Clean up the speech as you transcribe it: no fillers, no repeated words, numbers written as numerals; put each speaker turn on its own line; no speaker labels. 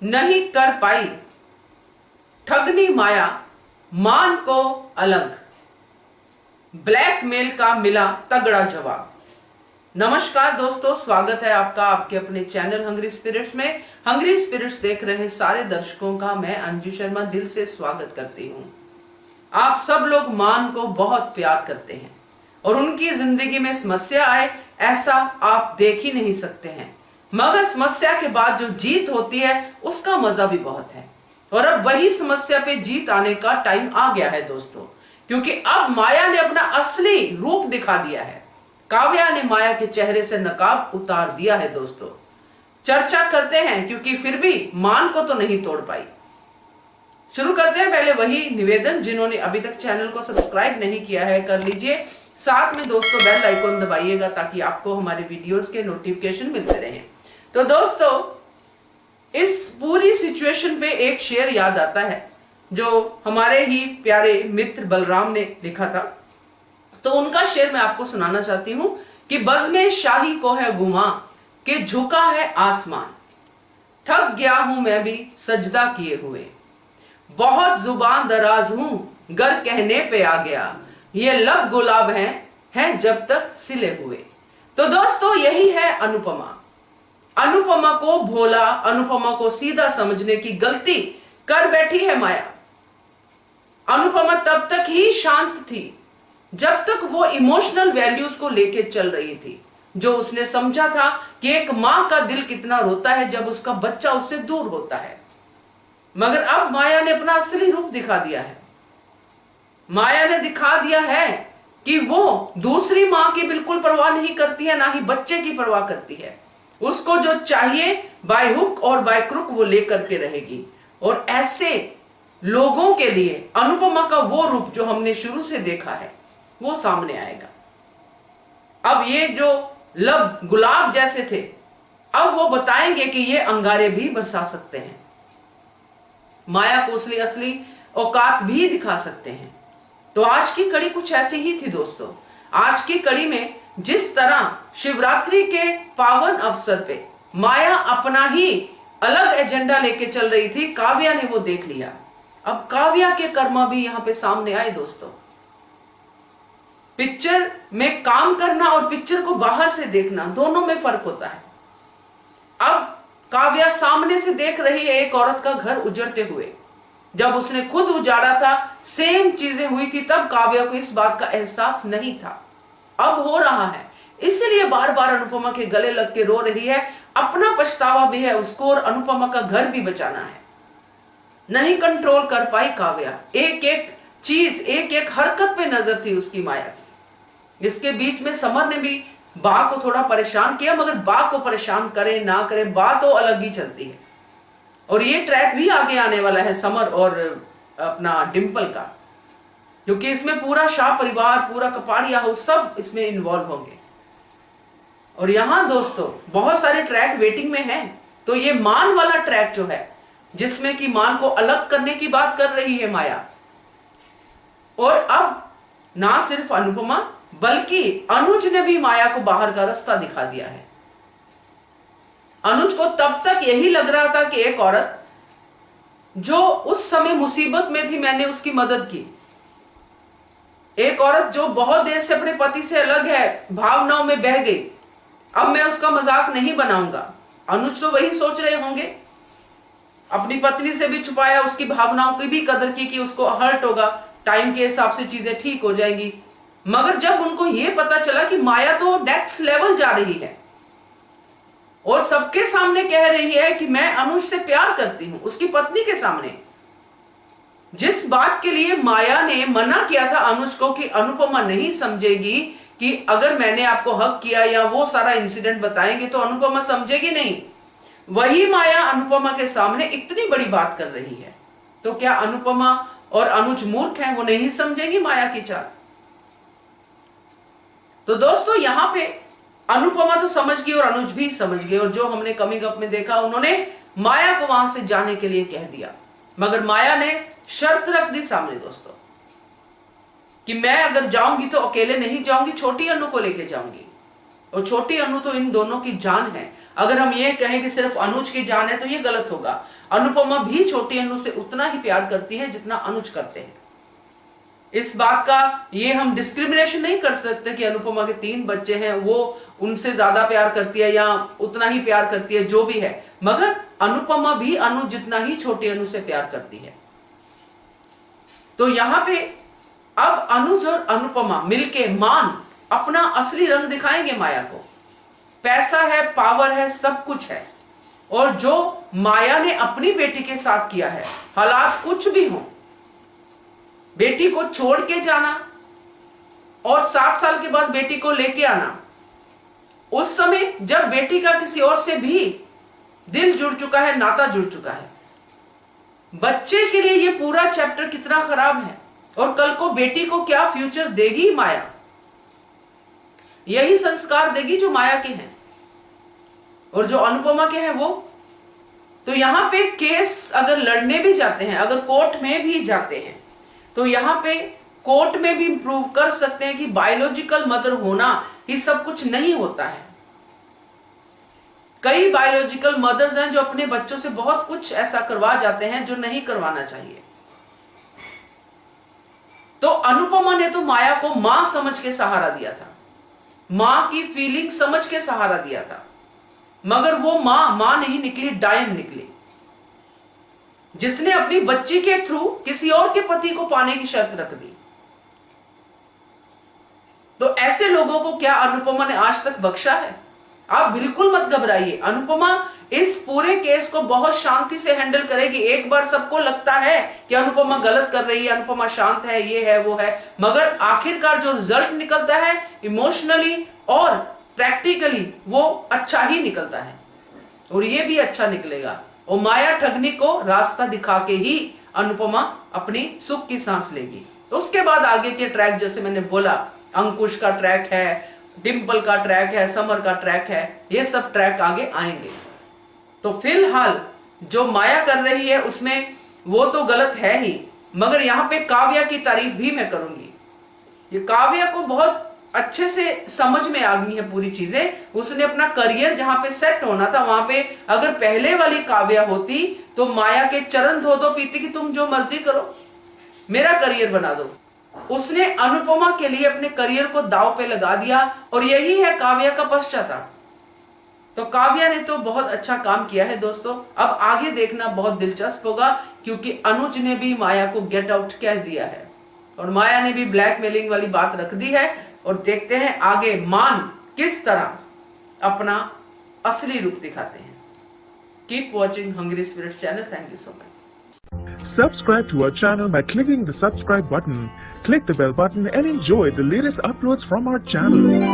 नहीं कर पाई ठगनी माया, मान को अलग, ब्लैकमेल का मिला तगड़ा जवाब। नमस्कार दोस्तों, स्वागत है आपका आपके अपने चैनल हंग्री स्पिरिट्स में। हंग्री स्पिरिट्स देख रहे सारे दर्शकों का मैं अंजू शर्मा दिल से स्वागत करती हूँ। आप सब लोग मान को बहुत प्यार करते हैं और उनकी जिंदगी में समस्या आए ऐसा आप देख ही नहीं सकते हैं, मगर समस्या के बाद जो जीत होती है उसका मजा भी बहुत है। और अब वही समस्या पे जीत आने का टाइम आ गया है दोस्तों, क्योंकि अब माया ने अपना असली रूप दिखा दिया है। काव्या ने माया के चेहरे से नकाब उतार दिया है दोस्तों। चर्चा करते हैं क्योंकि फिर भी मान को तो नहीं तोड़ पाई। शुरू करते हैं। पहले वही निवेदन, जिन्होंने अभी तक चैनल को सब्सक्राइब नहीं किया है कर लीजिए, साथ में दोस्तों बेल आइकन दबाइएगा ताकि आपको हमारे वीडियोस के नोटिफिकेशन मिलते रहें। तो दोस्तों, इस पूरी सिचुएशन पे एक शेर याद आता है जो हमारे ही प्यारे मित्र बलराम ने लिखा था। तो उनका शेर मैं आपको सुनाना चाहती हूं कि बज़्म शाही को है गुमा कि झुका है आसमान, थक गया हूं मैं भी सजदा किए हुए, बहुत जुबान दराज हूं गर कहने पे आ गया, ये लब गुलाब हैं जब तक सिले हुए। तो दोस्तों, यही है अनुपमा। अनुपमा को भोला, अनुपमा को सीधा समझने की गलती कर बैठी है माया। अनुपमा तब तक ही शांत थी जब तक वो इमोशनल वैल्यूज को लेके चल रही थी, जो उसने समझा था कि एक मां का दिल कितना रोता है जब उसका बच्चा उससे दूर होता है। मगर अब माया ने अपना असली रूप दिखा दिया है। माया ने दिखा दिया है कि वो दूसरी मां की बिल्कुल परवाह नहीं करती है, ना ही बच्चे की परवाह करती है। उसको जो चाहिए बाय हुक और बाय क्रुक वो लेकर के रहेगी। और ऐसे लोगों के लिए अनुपमा का वो रूप जो हमने शुरू से देखा है वो सामने आएगा। अब ये जो लब गुलाब जैसे थे, अब वो बताएंगे कि ये अंगारे भी बरसा सकते हैं, माया को असली औकात भी दिखा सकते हैं। तो आज की कड़ी कुछ ऐसी ही थी दोस्तों। आज की कड़ी में जिस तरह शिवरात्रि के पावन अवसर पे माया अपना ही अलग एजेंडा लेके चल रही थी, काव्या ने वो देख लिया। अब काव्या के कर्मा भी यहां पे सामने आए दोस्तों। पिक्चर में काम करना और पिक्चर को बाहर से देखना, दोनों में फर्क होता है। अब काव्या सामने से देख रही है एक औरत का घर उजड़ते हुए। जब उसने खुद उजाड़ा था सेम चीजें हुई थी, तब काव्या को इस बात का एहसास नहीं था। अब हो रहा है, इसलिए बार बार अनुपमा के गले लग के रो रही है। अपना पछतावा भी है उसको और अनुपमा का घर भी बचाना है। नहीं कंट्रोल कर पाई काव्या। एक एक चीज, एक एक हरकत पे नजर थी उसकी माया की। इसके बीच में समर ने भी बा को थोड़ा परेशान किया, मगर बा को परेशान करे ना करे, बा तो अलग ही चलती है। और ये ट्रैक भी आगे आने वाला है समर और अपना डिंपल का, क्योंकि इसमें पूरा शाह परिवार, पूरा कपाड़िया हाउस सब इसमें इन्वॉल्व होंगे। और यहां दोस्तों बहुत सारे ट्रैक वेटिंग में हैं। तो ये मान वाला ट्रैक जो है, जिसमें कि मान को अलग करने की बात कर रही है माया, और अब ना सिर्फ अनुपमा बल्कि अनुज ने भी माया को बाहर का रास्ता दिखा दिया है। अनुज को तब तक यही लग रहा था कि एक औरत जो उस समय मुसीबत में थी, मैंने उसकी मदद की। एक औरत जो बहुत देर से अपने पति से अलग है, भावनाओं में बह गई, अब मैं उसका मजाक नहीं बनाऊंगा। अनुज तो वही सोच रहे होंगे। अपनी पत्नी से भी छुपाया, उसकी भावनाओं की भी कदर की कि उसको हर्ट होगा, टाइम के हिसाब से चीजें ठीक हो जाएंगी। मगर जब उनको यह पता चला कि माया तो नेक्स्ट लेवल जा रही है और सबके सामने कह रही है कि मैं अनुज से प्यार करती हूं, उसकी पत्नी के सामने, जिस बात के लिए माया ने मना किया था अनुज को कि अनुपमा नहीं समझेगी कि अगर मैंने आपको हक किया या वो सारा इंसिडेंट बताएंगे तो अनुपमा समझेगी नहीं, वही माया अनुपमा के सामने इतनी बड़ी बात कर रही है। तो क्या अनुपमा और अनुज मूर्ख हैं, वो नहीं समझेंगी माया की चाल? तो दोस्तों यहां पे अनुपमा तो समझ गई और अनुज भी समझ गए, और जो हमने कमिंग अप में देखा, उन्होंने माया को वहां से जाने के लिए कह दिया। मगर माया ने शर्त रख दी सामने दोस्तों कि मैं अगर जाऊंगी तो अकेले नहीं जाऊंगी, छोटी अनु को लेके जाऊंगी। और छोटी अनु तो इन दोनों की जान है। अगर हम ये कहें कि सिर्फ अनुज की जान है तो ये गलत होगा। अनुपमा भी छोटी अनु से उतना ही प्यार करती है जितना अनुज करते हैं। इस बात का ये हम डिस्क्रिमिनेशन नहीं कर सकते कि अनुपमा के 3 बच्चे हैं, वो उनसे ज्यादा प्यार करती है या उतना ही प्यार करती है, जो भी है, मगर अनुपमा भी अनुज जितना ही छोटी अनु से प्यार करती है। तो यहां पे अब अनुज और अनुपमा मिलके मान अपना असली रंग दिखाएंगे माया को। पैसा है, पावर है, सब कुछ है, और जो माया ने अपनी बेटी के साथ किया है, हालात कुछ भी हो, बेटी को छोड़ के जाना और 7 साल के बाद बेटी को लेके आना, उस समय जब बेटी का किसी और से भी दिल जुड़ चुका है, नाता जुड़ चुका है, बच्चे के लिए ये पूरा चैप्टर कितना खराब है। और कल को बेटी को क्या फ्यूचर देगी माया, यही संस्कार देगी जो माया के हैं और जो अनुपमा के हैं वो। तो यहां पे केस अगर लड़ने भी जाते हैं, अगर कोर्ट में भी जाते हैं, तो यहां पे कोर्ट में भी प्रूव कर सकते हैं कि बायोलॉजिकल मदर होना ही सब कुछ नहीं होता है। कई बायोलॉजिकल मदर्स हैं जो अपने बच्चों से बहुत कुछ ऐसा करवा जाते हैं जो नहीं करवाना चाहिए। तो अनुपमा ने तो माया को मां समझ के सहारा दिया था, मां की फीलिंग समझ के सहारा दिया था, मगर वो मां नहीं निकली, डायन निकली, जिसने अपनी बच्ची के थ्रू किसी और के पति को पाने की शर्त रख दी। तो ऐसे लोगों को क्या अनुपमा ने आज तक बख्शा है? आप बिल्कुल मत घबराइए, अनुपमा इस पूरे केस को बहुत शांति से हैंडल करेगी। एक बार सबको लगता है कि अनुपमा गलत कर रही है, अनुपमा शांत है, ये है वो है, मगर आखिरकार जो रिजल्ट निकलता है इमोशनली और प्रैक्टिकली वो अच्छा ही निकलता है, और ये भी अच्छा निकलेगा। और माया ठगनी को रास्ता दिखा के ही अनुपमा अपनी सुख की सांस लेगी। तो उसके बाद आगे के ट्रैक, जैसे मैंने बोला, अंकुश का ट्रैक है, डिंपल का ट्रैक है, समर का ट्रैक है, ये सब ट्रैक आगे आएंगे। तो फिलहाल जो माया कर रही है उसमें वो तो गलत है ही, मगर यहां पे काव्या की तारीफ भी मैं करूंगी। ये काव्या को बहुत अच्छे से समझ में आ गई है पूरी चीजें। उसने अपना करियर जहां पे सेट होना था, वहां पे अगर पहले वाली काव्या होती तो माया के चरण धो दो पीती कि तुम जो मर्जी करो, मेरा करियर बना दो। उसने अनुपमा के लिए अपने करियर को दांव पे लगा दिया, और यही है काव्या का पश्चाताप। तो काव्या ने तो बहुत अच्छा काम किया है दोस्तों। अब आगे देखना बहुत दिलचस्प होगा, क्योंकि अनुज ने भी माया को गेट आउट कह दिया है और माया ने भी ब्लैकमेलिंग वाली बात रख दी है। और देखते हैं आगे मान किस तरह अपना असली रूप दिखाते हैं। Keep watching hungry spirits channel. Thank you so much.
Subscribe to our channel by clicking the subscribe button. Click the bell button and enjoy the latest uploads from our channel.